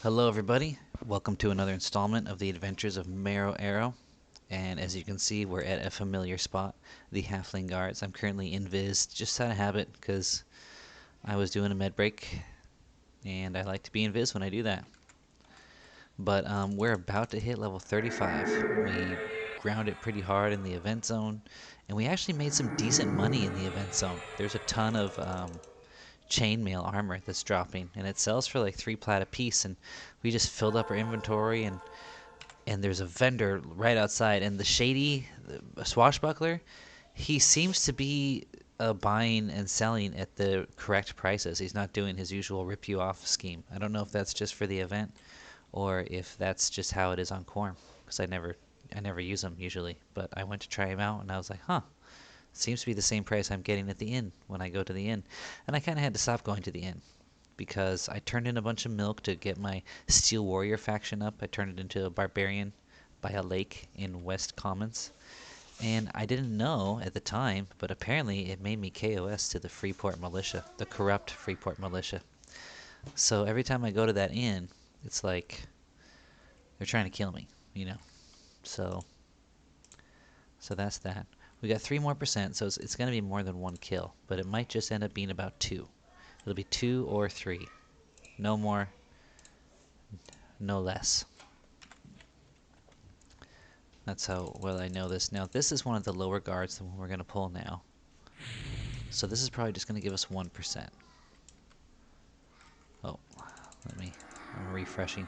Hello everybody, welcome to another installment of the Adventures of Marrow. And as you can see, we're at a familiar spot, the Halfling Guards. I'm currently invis, just out of habit, because I was doing a med break, and I like to be invis when I do that. But we're about to hit level 35. We grounded pretty hard in the event zone, and we actually made some decent money in the event zone. There's a ton of chainmail armor that's dropping, and it sells for like 3 plat a piece, and we just filled up our inventory, and there's a vendor right outside, and the shady swashbuckler, he seems to be buying and selling at the correct prices. He's not doing his usual rip you off scheme. I don't know if that's just for the event or if that's just how it is on Quarm, because I never use them usually, but I went to try him out and I was like, huh, seems to be the same price I'm getting at the inn when I go to the inn. And I kind of had to stop going to the inn because I turned in a bunch of milk to get my Steel Warrior faction up. I turned it into a barbarian by a lake in West Commons. And I didn't know at the time, but apparently it made me KOS to the Freeport Militia, the corrupt Freeport Militia. So every time I go to that inn, it's like they're trying to kill me, you know. So that's that. We got 3 more%, so it's going to be more than 1 kill, but it might just end up being about 2. It'll be 2 or 3. No more, no less. That's how well I know this. Now, this is one of the lower guards, the one we're going to pull now. So this is probably just going to give us 1%. Oh, I'm refreshing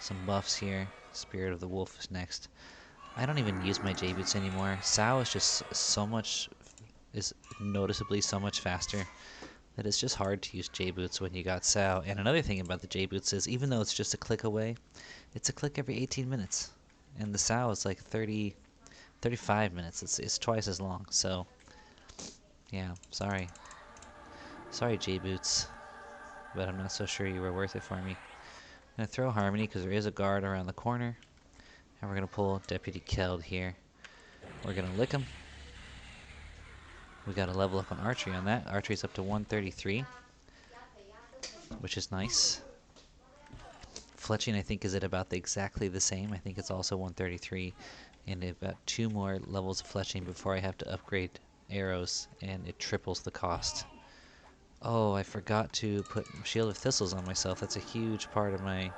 some buffs here. Spirit of the Wolf is next. I don't even use my J-Boots anymore. Sao is just is noticeably so much faster that it's just hard to use J-Boots when you got Sao. And another thing about the J-Boots is, even though it's just a click away, it's a click every 18 minutes. And the Sao is like 35 minutes. It's twice as long. So, yeah, sorry. Sorry, J-Boots. But I'm not so sure you were worth it for me. I'm going to throw Harmony because there is a guard around the corner. And we're going to pull Deputy Keld here. We're going to lick him. We got to level up on archery on that. Archery's up to 133, which is nice. Fletching, I think, is at about exactly the same. I think it's also 133. And I've got 2 more levels of fletching before I have to upgrade arrows, and it triples the cost. Oh, I forgot to put Shield of Thistles on myself. That's a huge part of my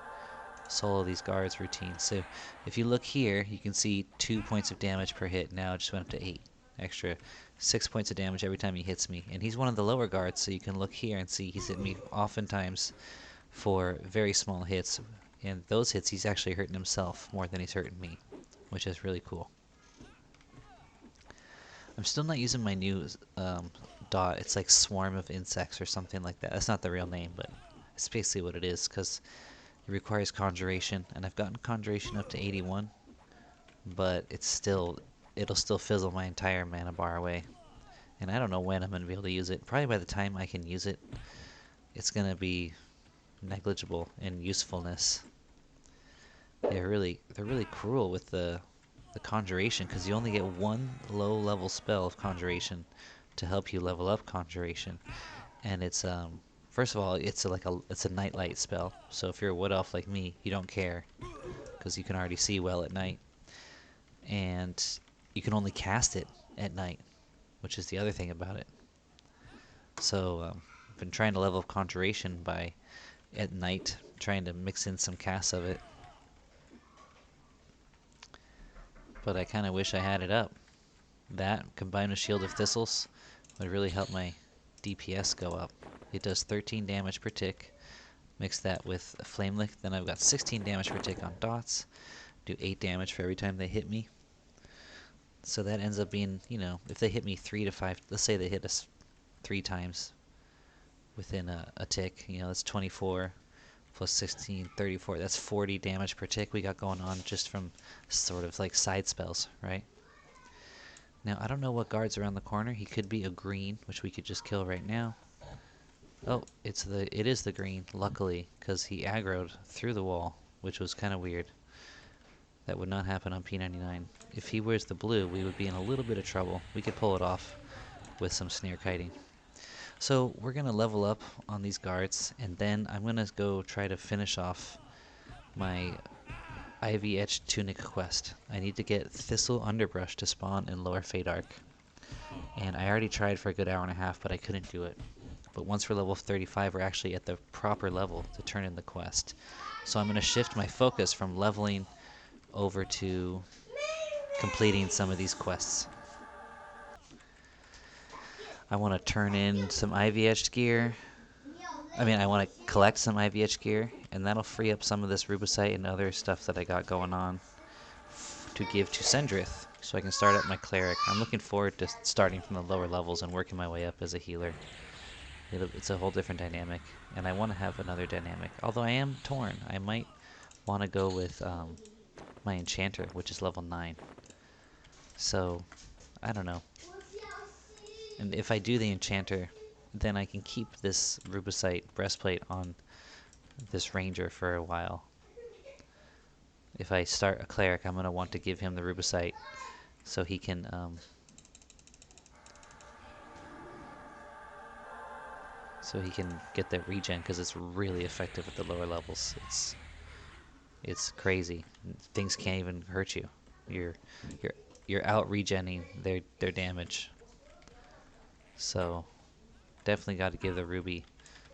solo these guards routine. So if you look here, you can see 2 points of damage per hit. Now it just went up to 8. Extra 6 points of damage every time he hits me. And he's one of the lower guards, so you can look here and see he's hit me oftentimes for very small hits. And those hits, he's actually hurting himself more than he's hurting me, which is really cool. I'm still not using my new dot. It's like Swarm of Insects or something like that. That's not the real name, but it's basically what it is, because it requires Conjuration, and I've gotten Conjuration up to 81, but it'll still fizzle my entire mana bar away. And I don't know when I'm going to be able to use it. Probably by the time I can use it, it's going to be negligible in usefulness. They're really cruel with the Conjuration, because you only get 1 low-level spell of Conjuration to help you level up Conjuration. And it's first of all, it's a nightlight spell. So if you're a wood elf like me, you don't care, because you can already see well at night. And you can only cast it at night, which is the other thing about it. So I've been trying to level up Conjuration by at night, trying to mix in some casts of it. But I kind of wish I had it up. That, combined with Shield of Thistles, would really help my DPS go up. It does 13 damage per tick. Mix that with a Flame Lick, then I've got 16 damage per tick on dots. Do 8 damage for every time they hit me. So that ends up being, if they hit me 3 to 5, let's say they hit us 3 times within a tick, that's 24 plus 16, 34. That's 40 damage per tick we got going on just from sort of like side spells, right? Now, I don't know what guard's around the corner. He could be a green, which we could just kill right now. Oh, it is the green, luckily, because he aggroed through the wall, which was kind of weird. That would not happen on P99. If he wears the blue, we would be in a little bit of trouble. We could pull it off with some snare kiting. So we're going to level up on these guards, and then I'm going to go try to finish off my Ivy Edge Tunic quest. I need to get Thistle Underbrush to spawn in Lower Fadark. And I already tried for a good hour and a half, but I couldn't do it. But once we're level 35, we're actually at the proper level to turn in the quest. So I'm going to shift my focus from leveling over to completing some of these quests. I want to turn in some Ivy Edged gear. I want to collect some Ivy Edged gear, and that'll free up some of this Rubicite and other stuff that I got going on to give to Sendrith, so I can start up my cleric. I'm looking forward to starting from the lower levels and working my way up as a healer. It's a whole different dynamic, and I want to have another dynamic. Although I am torn. I might want to go with my enchanter, which is level 9. So, I don't know. And if I do the enchanter, then I can keep this Rubicite breastplate on this ranger for a while. If I start a cleric, I'm going to want to give him the Rubicite so he can get that regen, because it's really effective at the lower levels. It's crazy. Things can't even hurt you. You're out regenning their damage. So definitely got to give the ruby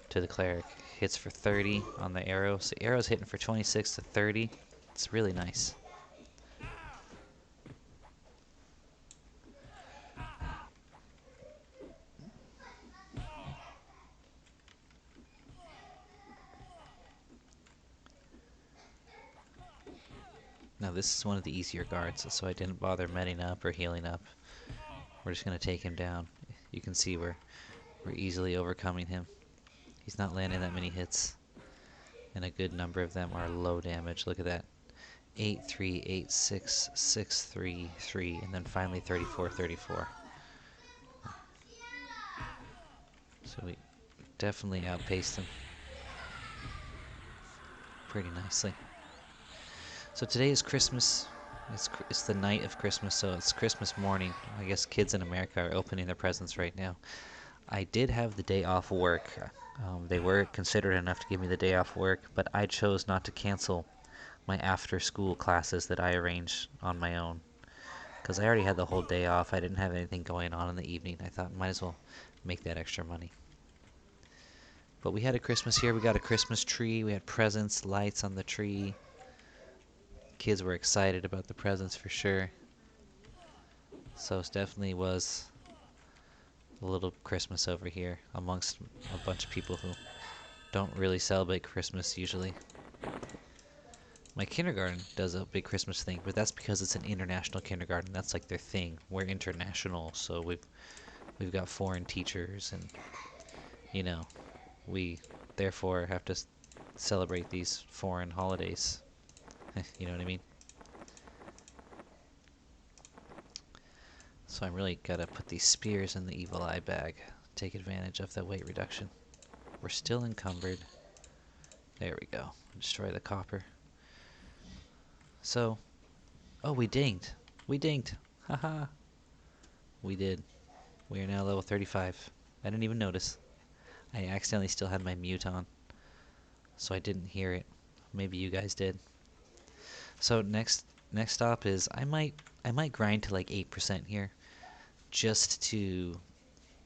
to the cleric. Hits for 30 on the arrow. So arrow's hitting for 26 to 30. It's really nice. Now this is one of the easier guards, so I didn't bother meting up or healing up. We're just going to take him down. You can see we're easily overcoming him. He's not landing that many hits, and a good number of them are low damage. Look at that. 8, 3, 8, 6, 6, 3, 3, and then finally 34, 34. So we definitely outpaced him pretty nicely. So today is Christmas. It's the night of Christmas, so it's Christmas morning. I guess kids in America are opening their presents right now. I did have the day off work. They were considerate enough to give me the day off work, but I chose not to cancel my after-school classes that I arranged on my own, because I already had the whole day off. I didn't have anything going on in the evening. I thought might as well make that extra money. But we had a Christmas here. We got a Christmas tree. We had presents, lights on the tree. Kids were excited about the presents for sure. So it definitely was a little Christmas over here amongst a bunch of people who don't really celebrate Christmas usually. My kindergarten does a big Christmas thing, but that's because it's an international kindergarten. That's like their thing. We're international, so we've got foreign teachers, and we therefore have to celebrate these foreign holidays. You know what I mean? So I really gotta put these spears in the evil eye bag. Take advantage of that weight reduction. We're still encumbered. There we go. Destroy the copper. So, oh, we dinged. We dinged. Haha. We did. We are now level 35. I didn't even notice. I accidentally still had my mute on, so I didn't hear it. Maybe you guys did. So next stop is I might grind to like 8% here, just to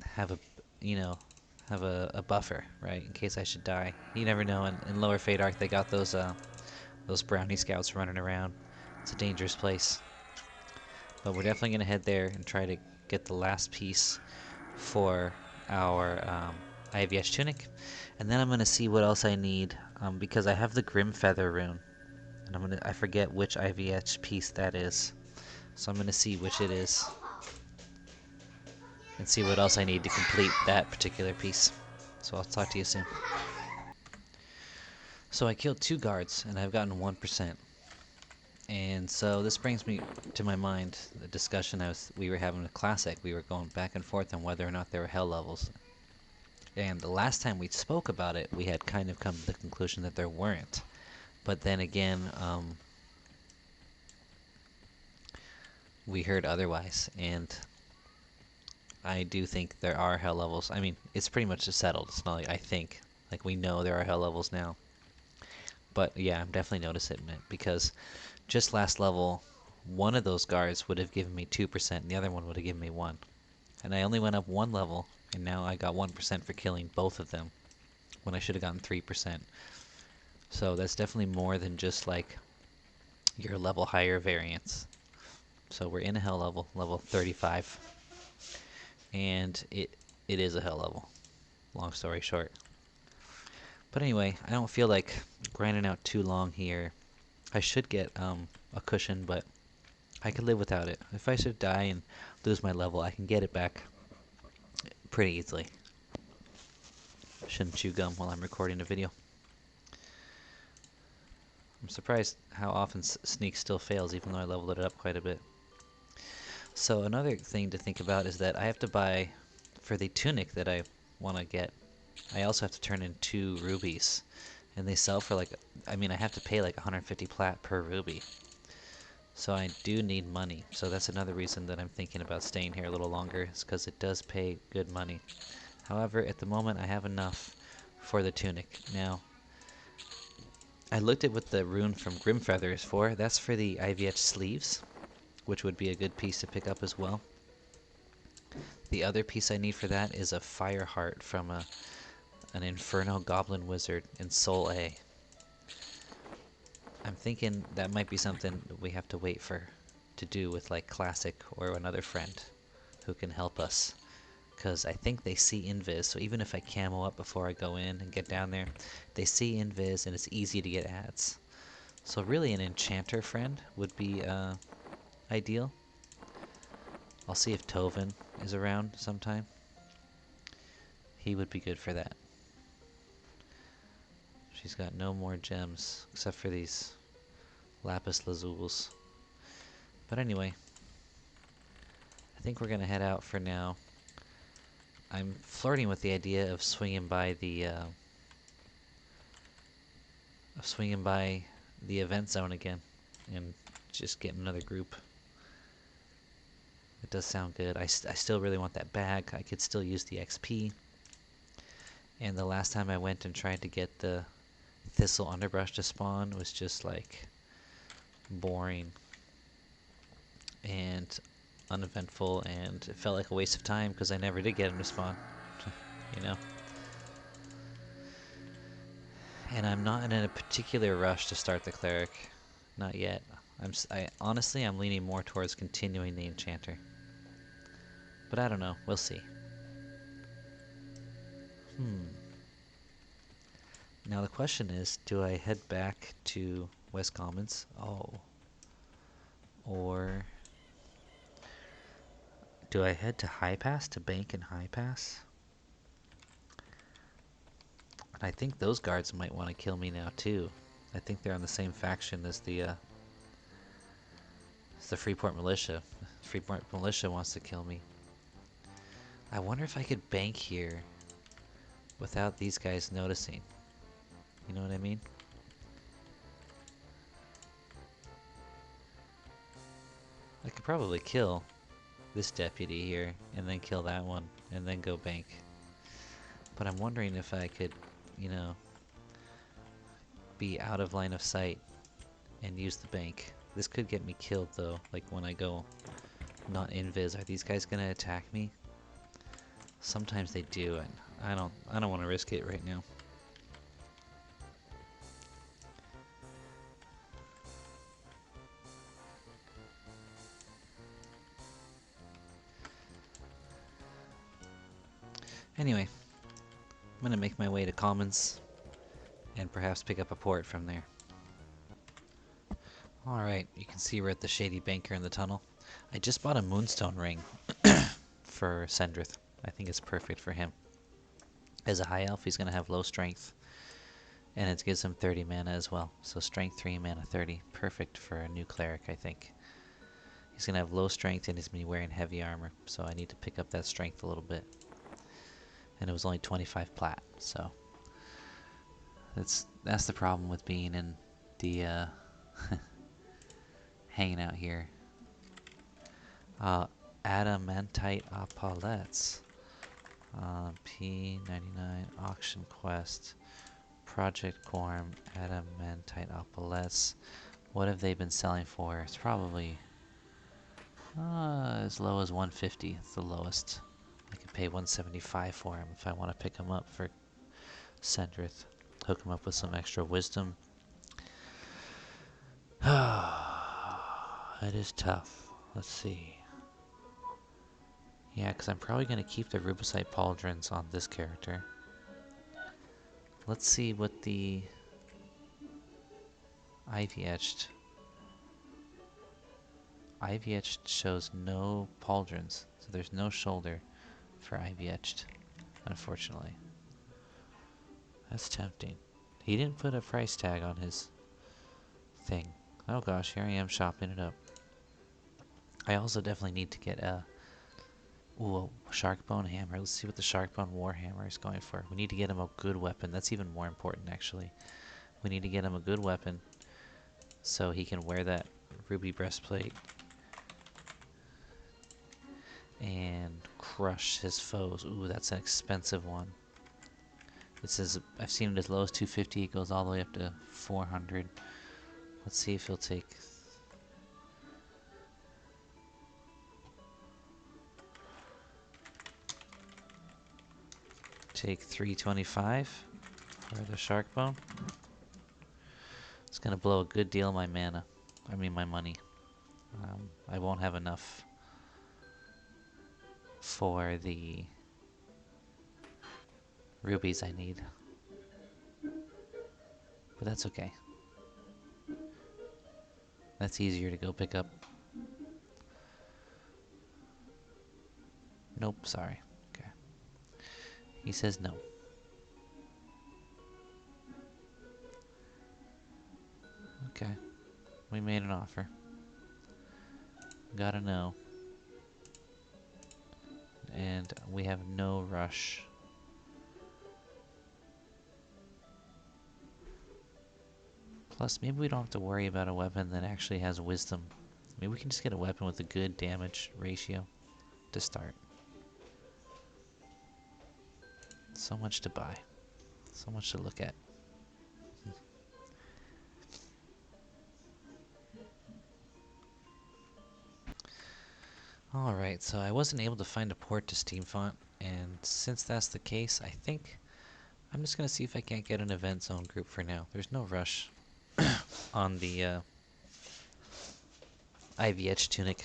have a buffer, right, in case I should die. You never know. In Lower Fadark they got those brownie scouts running around. It's a dangerous place. But we're definitely gonna head there and try to get the last piece for our Ivy Edge tunic, and then I'm gonna see what else I need, because I have the Grim Feather rune, and I forget which Ivy Edge piece that is, so I'm gonna see which it is and see what else I need to complete that particular piece. So I'll talk to you soon. So I killed 2 guards and I've gotten 1%. And so this brings me to my mind the discussion we were having with Classic. We were going back and forth on whether or not there were hell levels. And the last time we spoke about it, we had kind of come to the conclusion that there weren't. But then again, we heard otherwise, and I do think there are hell levels. I mean, it's pretty much just settled. It's not like I think. Like, we know there are hell levels now. But yeah, I'm definitely noticing it because just last level, one of those guards would have given me 2%, and the other one would have given me 1. And I only went up 1 level, and now I got 1% for killing both of them when I should have gotten 3%. So that's definitely more than just like your level higher variance. So we're in a hell level, level 35. And it is a hell level, long story short. But anyway, I don't feel like grinding out too long here. I should get a cushion, but I could live without it. If I should die and lose my level, I can get it back pretty easily. Shouldn't chew gum while I'm recording a video. I'm surprised how often Sneak still fails, even though I leveled it up quite a bit. So another thing to think about is that I have to buy, for the tunic that I want to get, I also have to turn in 2 rubies. And they sell for like, I mean, I have to pay like 150 plat per ruby. So I do need money. So that's another reason that I'm thinking about staying here a little longer, is because it does pay good money. However, at the moment I have enough for the tunic. Now, I looked at what the rune from Grimfeather is for. That's for the IVH sleeves, which would be a good piece to pick up as well. The other piece I need for that is a fire heart from an Inferno Goblin Wizard in Soul A. I'm thinking that might be something that we have to wait for to do with like Classic or another friend who can help us. Because I think they see invis, so even if I camo up before I go in and get down there, they see invis and it's easy to get ads. So really an enchanter friend would be ideal. I'll see if Tovin is around sometime. He would be good for that. She's got no more gems except for these lapis lazules. But anyway, I think we're gonna head out for now. I'm flirting with the idea of swinging by the event zone again and just getting another group. It does sound good. I still really want that bag. I could still use the XP. And the last time I went and tried to get the thistle underbrush to spawn was just like boring and uneventful, and it felt like a waste of time because I never did get him to spawn, you know. And I'm not in a particular rush to start the cleric, not yet. Honestly, I'm leaning more towards continuing the enchanter, but I don't know. We'll see. Now the question is, do I head back to West Commons? Oh. Or do I head to High Pass, to bank in High Pass? And I think those guards might want to kill me now too. I think they're on the same faction as the Freeport Militia. Freeport Militia wants to kill me. I wonder if I could bank here without these guys noticing. You know what I mean? I could probably kill this deputy here and then kill that one and then go bank. But I'm wondering if I could, you know, be out of line of sight and use the bank. This could get me killed though, like when I go not invis. Are these guys gonna attack me? Sometimes they do, and I don't want to risk it right now. Anyway, I'm gonna make my way to Commons and perhaps pick up a port from there. Alright, you can see we're at the Shady Banker in the tunnel. I just bought a Moonstone ring for Sendrith. I think it's perfect for him. As a high elf, he's gonna have low strength, and it gives him 30 mana as well. So strength 3, mana 30. Perfect for a new cleric, I think. He's gonna have low strength and he's gonna be wearing heavy armor, so I need to pick up that strength a little bit. And it was only 25 plat, so that's the problem with being in the hanging out here. Adamantite Epaulettes. P99 auction quest. Project Quarm Adamantite Hematite opalets. What have they been selling for? It's probably as low as 150. It's the lowest. I could pay 175 for him if I want to pick him up for Sendrith. Hook him up with some extra wisdom. It is tough. Let's see. Yeah, because I'm probably going to keep the Rubicite Pauldrons on this character. Let's see what the Ivy Etched. Ivy Etched shows no Pauldrons, so there's no shoulder for Ivy Etched, unfortunately. That's tempting. He didn't put a price tag on his thing. Oh gosh, here I am shopping it up. I also definitely need to get a Sharkbone Hammer. Let's see what the Sharkbone Warhammer is going for. We need to get him a good weapon. That's even more important, actually. We need to get him a good weapon so he can wear that ruby breastplate and crush his foes. Ooh, that's an expensive one. It says, I've seen it as low as 250. It goes all the way up to 400. Let's see if he'll take... Take 325 for the shark bone. It's gonna blow a good deal of my mana. I mean my money. I won't have enough for the rubies I need. But that's okay. That's easier to go pick up. Nope, sorry. Okay. He says no. Okay. We made an offer. Gotta know. And we have no rush. Plus, maybe we don't have to worry about a weapon that actually has wisdom. Maybe we can just get a weapon with a good damage ratio to start. So much to buy. So much to look at. Alright, so I wasn't able to find a port to Steam Font, and since that's the case, I think I'm just going to see if I can't get an event zone group for now. There's no rush on the Ivy Edge Tunic.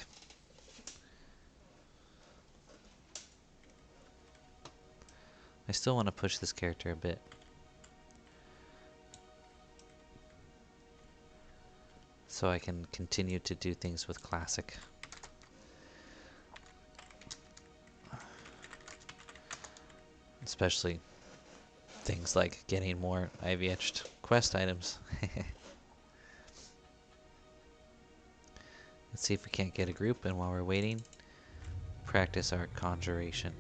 I still want to push this character a bit. So I can continue to do things with Classic. Especially things like getting more Ivy Etched quest items. Let's see if we can't get a group, and while we're waiting, practice our conjuration.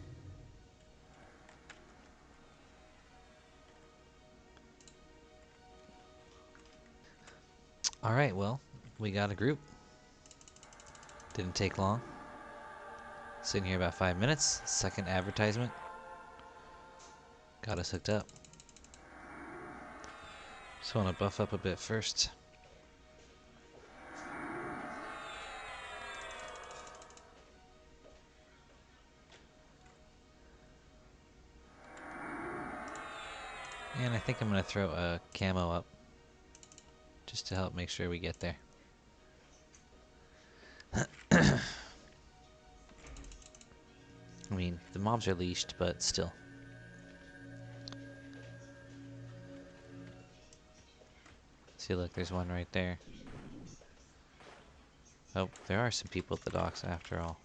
Alright, well, we got a group. Didn't take long. Sitting here about 5 minutes. Second advertisement. Got us hooked up. Just want to buff up a bit first. And I think I'm going to throw a camo up. Just to help make sure we get there. I mean, the mobs are leashed, but still. See, look, there's one right there. Oh, there are some people at the docks after all.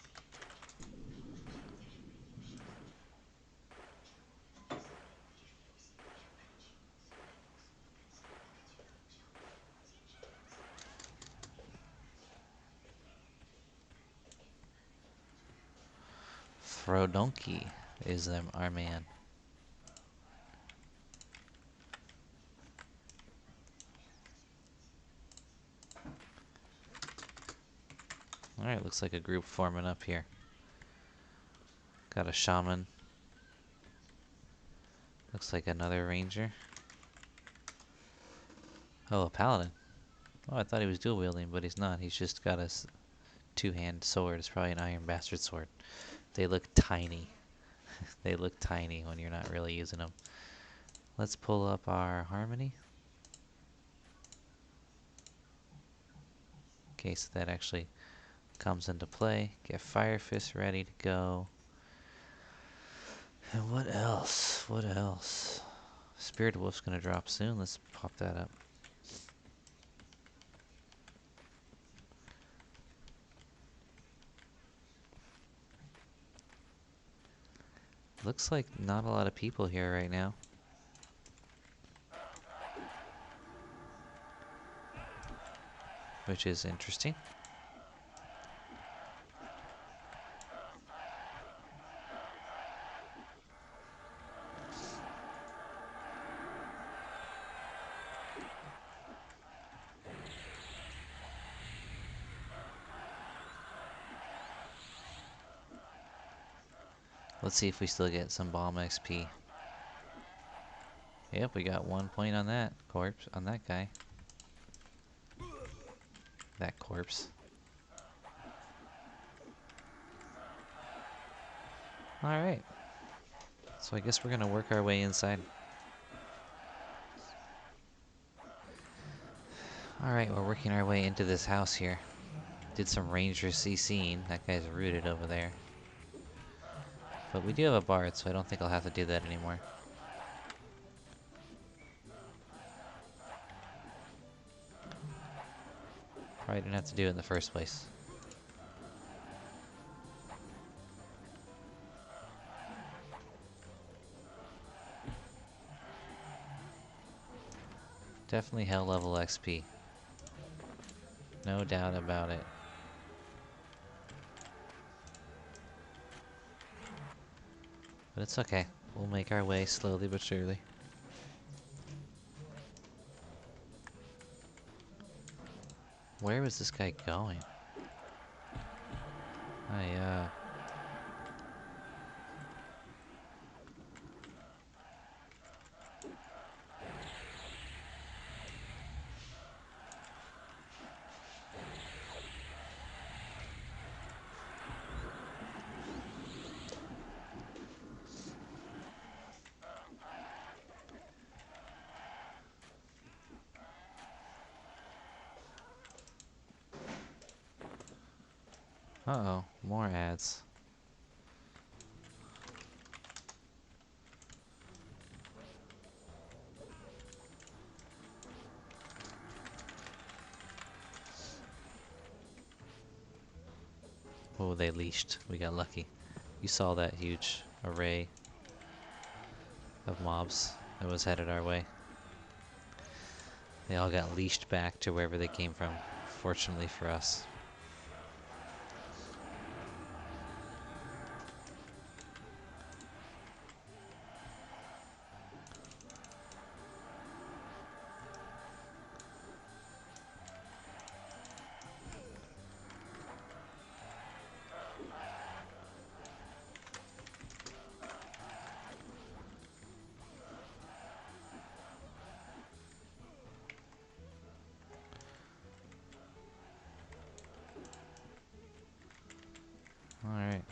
Frodonki is our man. Alright, looks like a group forming up here. Got a shaman. Looks like another ranger. Oh, a paladin. Oh, I thought he was dual wielding, but he's not. He's just got a two-hand sword. It's probably an iron bastard sword. They look tiny. They look tiny when you're not really using them. Let's pull up our harmony. Okay, so that actually comes into play. Get Fire Fist ready to go. And what else? What else? Spirit Wolf's gonna drop soon. Let's pop that up. Looks like not a lot of people here right now. Which is interesting. Let's see if we still get some bomb XP. Yep, we got 1 point on that corpse, on that guy. That corpse. Alright. So I guess we're gonna work our way inside. Alright, we're working our way into this house here. Did some ranger CCing. That guy's rooted over there. But we do have a bard, so I don't think I'll have to do that anymore. Probably didn't have to do it in the first place. Definitely hell level XP. No doubt about it. But it's okay. We'll make our way slowly but surely. Where was this guy going? Uh-oh, more ads. Oh, they leashed. We got lucky. You saw that huge array of mobs that was headed our way. They all got leashed back to wherever they came from, fortunately for us. Alright.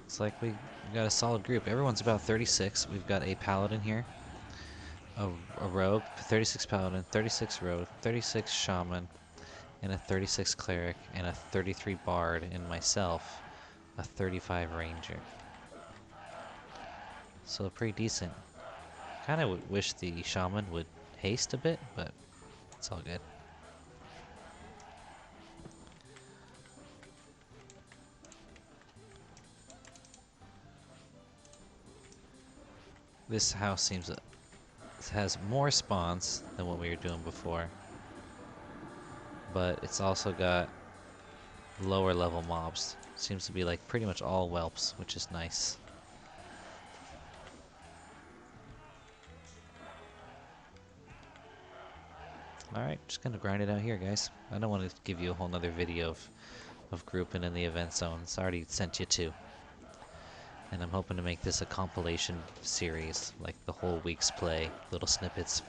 Looks like we got a solid group. Everyone's about 36. We've got a paladin here. A rogue, 36 paladin, 36 rogue, 36 shaman, and a 36 cleric, and a 33 bard, and myself, a 35 ranger. So pretty decent. Kind of wish the shaman would haste a bit, but it's all good. This house seems has more spawns than what we were doing before, but it's also got lower level mobs. Seems to be like pretty much all whelps, which is nice. Alright, just gonna grind it out here, guys. I don't want to give you a whole nother video of grouping in the event zone. It's already sent you two. And I'm hoping to make this a compilation series, like the whole week's play, little snippets.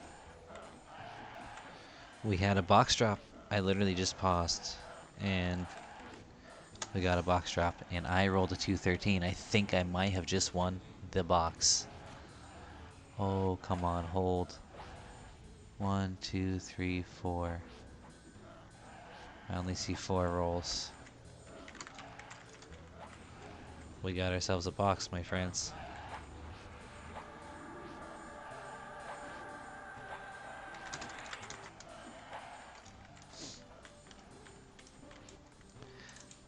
We had a box drop. I literally just paused, and we got a box drop, and I rolled a 213. I think I might have just won the box. Oh, come on, hold. 1, 2, 3, 4. I only see 4 rolls. We got ourselves a box, my friends.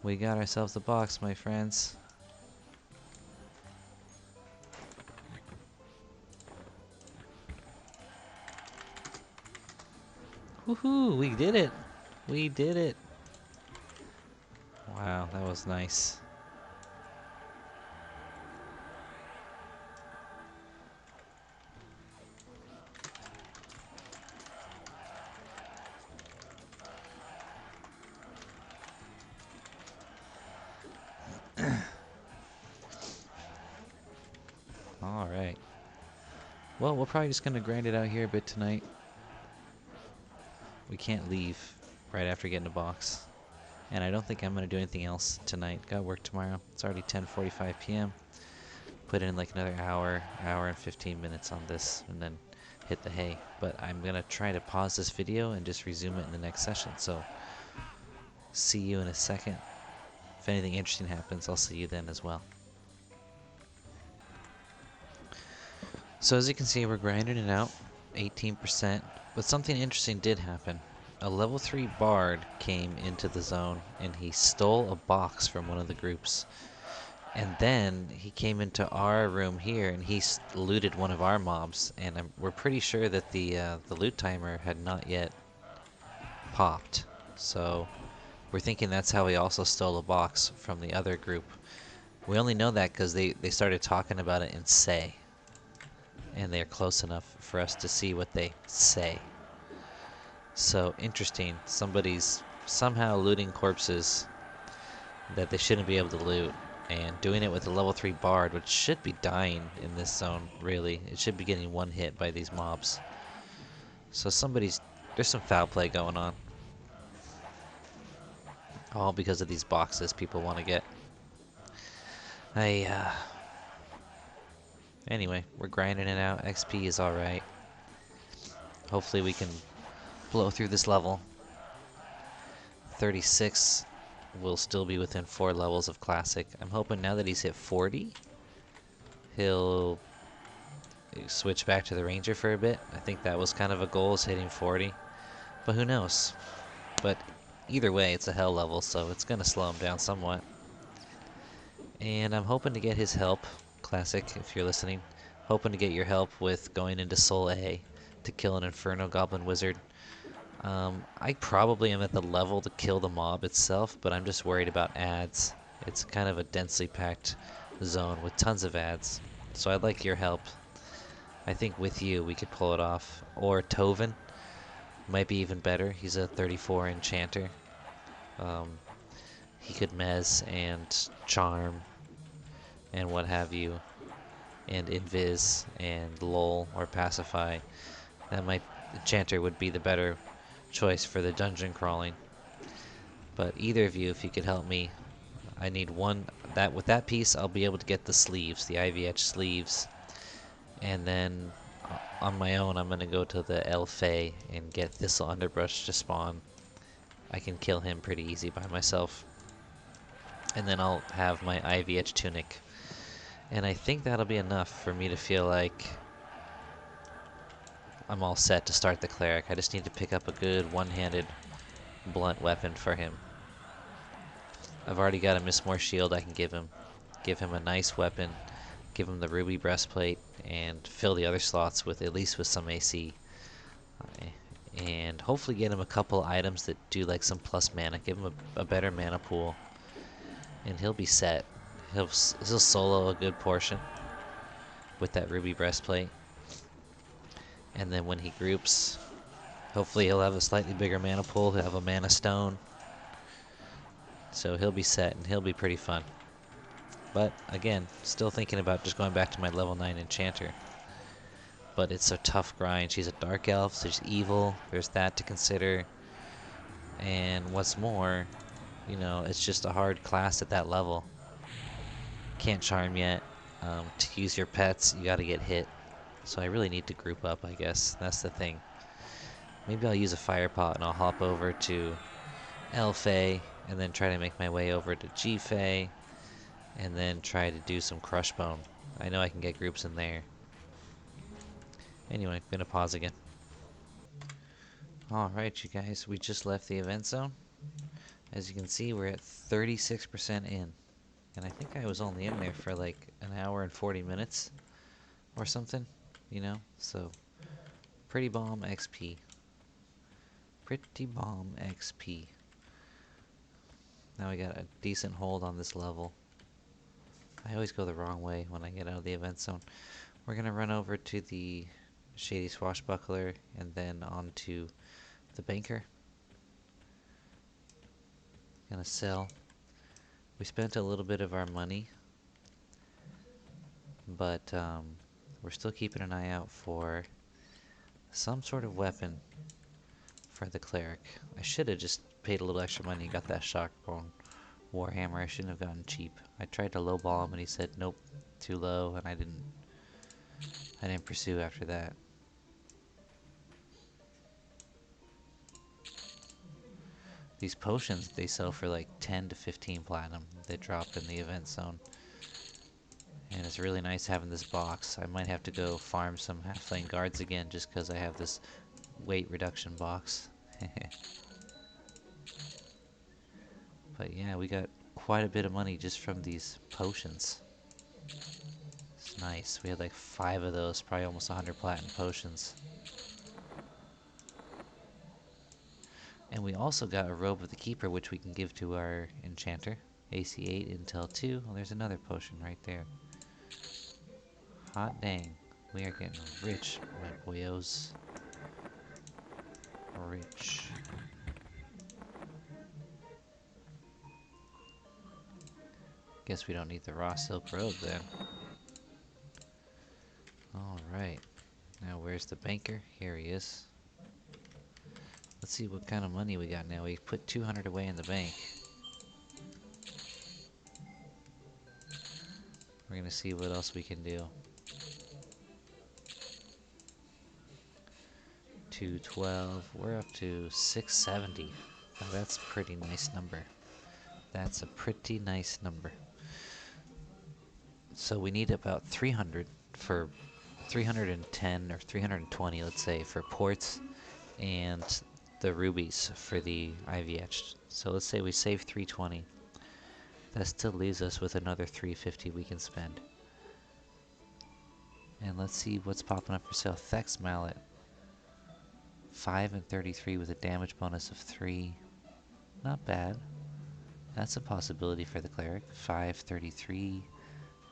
We got ourselves a box, my friends. Woohoo! We did it! We did it! Wow, that was nice. Alright. Well, we're probably just gonna grind it out here a bit tonight. We can't leave right after getting a box. And I don't think I'm gonna do anything else tonight. Got work tomorrow. It's already 10:45 p.m. Put in like another hour and 15 minutes on this, and then hit the hay. But I'm gonna try to pause this video and just resume it in the next session. So, see you in a second. If anything interesting happens, I'll see you then as well. So as you can see, we're grinding it out, 18%, but something interesting did happen. A level 3 bard came into the zone, and he stole a box from one of the groups. And then he came into our room here, and he looted one of our mobs, and we're pretty sure that the loot timer had not yet popped. So we're thinking that's how he also stole a box from the other group. We only know that because they started talking about it in Say. And they're close enough for us to see what they say. So interesting. Somebody's somehow looting corpses that they shouldn't be able to loot, and doing it with a level 3 bard, which should be dying in this zone, really. It should be getting one hit by these mobs. So there's some foul play going on. All because of these boxes people want to get. Anyway, we're grinding it out. XP is alright. Hopefully we can blow through this level. 36 will still be within 4 levels of Classic. I'm hoping now that he's hit 40, he'll switch back to the Ranger for a bit. I think that was kind of a goal, is hitting 40. But who knows? But either way, it's a hell level, so it's going to slow him down somewhat. And I'm hoping to get his help, Classic, if you're listening. Hoping to get your help with going into Soul A to kill an Inferno Goblin Wizard. I probably am at the level to kill the mob itself, but I'm just worried about ads. It's kind of a densely packed zone with tons of ads. So I'd like your help. I think with you we could pull it off. Or Tovin might be even better. He's a 34 enchanter. He could mez and charm and what have you, and invis and lull or pacify. Enchanter would be the better choice for the dungeon crawling. But either of you, if you could help me, I need one. With that piece, I'll be able to get the sleeves, the IVH sleeves, and then on my own, I'm gonna go to the Elfay and get Thistle Underbrush to spawn. I can kill him pretty easy by myself, and then I'll have my IVH tunic, and I think that'll be enough for me to feel like I'm all set to start the cleric. I just need to pick up a good one-handed blunt weapon for him. I've already got a Mistmore shield I can give him. Give him a nice weapon, give him the ruby breastplate, and fill the other slots with at least with some AC. And hopefully get him a couple items that do like some plus mana. Give him a better mana pool, and he'll be set. He'll solo a good portion with that ruby breastplate. And then when he groups, hopefully he'll have a slightly bigger mana pool. He'll have a mana stone. So he'll be set, and he'll be pretty fun. But again, still thinking about just going back to my level 9 enchanter. But it's a tough grind. She's a dark elf, so she's evil. There's that to consider. And what's more, you know, it's just a hard class at that level. Can't charm yet. To use your pets, you gotta get hit. So I really need to group up, I guess. That's the thing. Maybe I'll use a fire pot and I'll hop over to Elfay and then try to make my way over to Gfay and then try to do some crush bone. I know I can get groups in there. Anyway, gonna pause again. Alright, you guys, we just left the event zone. As you can see, we're at 36% in. And I think I was only in there for like an hour and 40 minutes or something, you know? So, pretty bomb XP. Pretty bomb XP. Now we got a decent hold on this level. I always go the wrong way when I get out of the event zone. We're gonna run over to the Shady Swashbuckler and then on to the banker. Gonna sell. We spent a little bit of our money, but we're still keeping an eye out for some sort of weapon for the cleric. I should have just paid a little extra money and got that Shockbone Warhammer. I shouldn't have gotten cheap. I tried to lowball him and he said nope, too low, and I didn't pursue after that. These potions, they sell for like 10 to 15 platinum. They drop in the event zone. And it's really nice having this box. I might have to go farm some halfling guards again just because I have this weight reduction box. But yeah, we got quite a bit of money just from these potions. It's nice. We had like 5 of those, probably almost 100 platinum potions. And we also got a Robe of the Keeper, which we can give to our enchanter. AC 8, Intel 2. Well, there's another potion right there. Hot dang. We are getting rich, my boyos. Rich. Guess we don't need the raw silk robe then. Alright. Now where's the banker? Here he is. Let's see what kind of money we got now. We put 200 away in the bank. We're gonna see what else we can do. 212. We're up to 670. Now that's a pretty nice number. That's a pretty nice number. So we need about 300 for 310 or 320, let's say, for ports and the rubies for the ivy etched. So let's say we save 320. That still leaves us with another 350 we can spend. And let's see what's popping up for sale. Thex Mallet. 5 and 33 with a damage bonus of 3. Not bad. That's a possibility for the cleric. 533.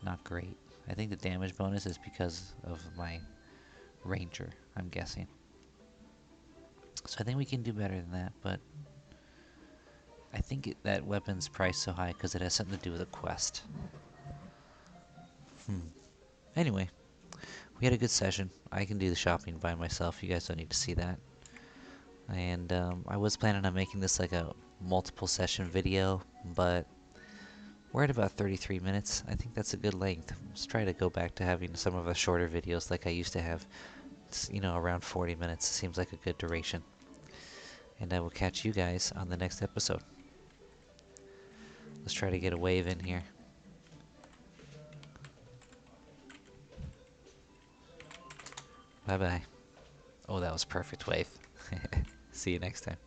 Not great. I think the damage bonus is because of my ranger, I'm guessing. So I think we can do better than that, but I think that weapon's priced so high because it has something to do with a quest. Anyway, we had a good session. I can do the shopping by myself. You guys don't need to see that. And I was planning on making this like a multiple session video, but we're at about 33 minutes. I think that's a good length. Let's try to go back to having some of the shorter videos like I used to have. It's, you know, around 40 minutes. Seems like a good duration. And I will catch you guys on the next episode. Let's try to get a wave in here. Bye-bye. Oh, that was perfect wave. See you next time.